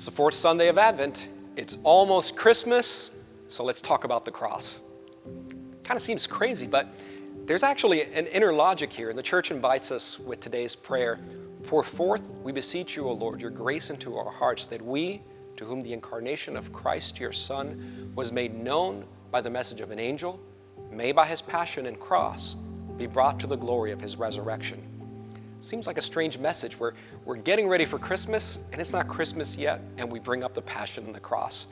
It's the fourth Sunday of Advent. It's almost Christmas, so let's talk about the cross. Kind of seems crazy, but there's actually an inner logic here, and the church invites us with today's prayer. Pour forth, we beseech you, O Lord, your grace into our hearts, that we, to whom the incarnation of Christ, your Son, was made known by the message of an angel, may by his passion and cross be brought to the glory of his resurrection. Seems like a strange message. We're getting ready for Christmas, and it's not Christmas yet, and we bring up the passion and the cross.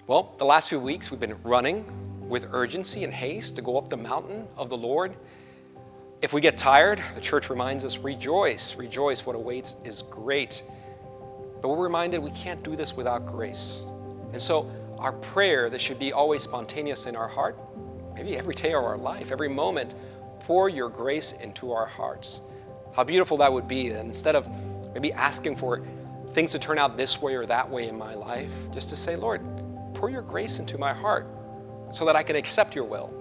Well, the last few weeks we've been running with urgency and haste to go up the mountain of the Lord. If we get tired, the church reminds us, rejoice, rejoice, what awaits is great. But we're reminded we can't do this without grace. And so our prayer that should be always spontaneous in our heart, maybe every day of our life, every moment, pour your grace into our hearts. How beautiful that would be, that instead of maybe asking for things to turn out this way or that way in my life, just to say, Lord, pour your grace into my heart so that I can accept your will,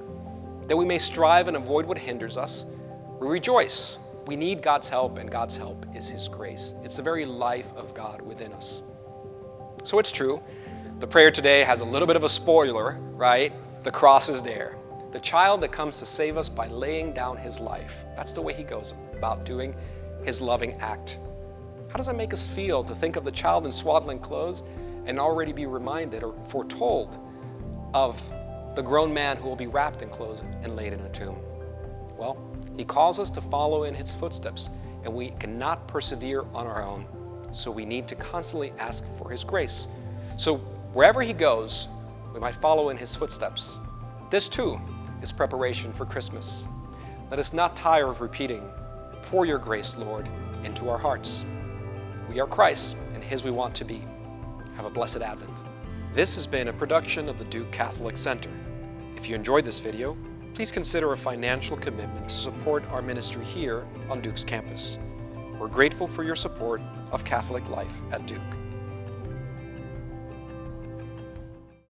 that we may strive and avoid what hinders us. We rejoice. We need God's help, and God's help is his grace. It's the very life of God within us. So it's true, the prayer today has a little bit of a spoiler, right? The cross is there. The child that comes to save us by laying down his life. That's the way he goes about doing his loving act. How does that make us feel to think of the child in swaddling clothes and already be reminded or foretold of the grown man who will be wrapped in clothes and laid in a tomb? Well, he calls us to follow in his footsteps, and we cannot persevere on our own. So we need to constantly ask for his grace. So wherever he goes, we might follow in his footsteps. This too is preparation for Christmas. Let us not tire of repeating, pour your grace, Lord, into our hearts. We are Christ, and his we want to be. Have a blessed Advent. This has been a production of the Duke Catholic Center. If you enjoyed this video, please consider a financial commitment to support our ministry here on Duke's campus. We're grateful for your support of Catholic life at Duke.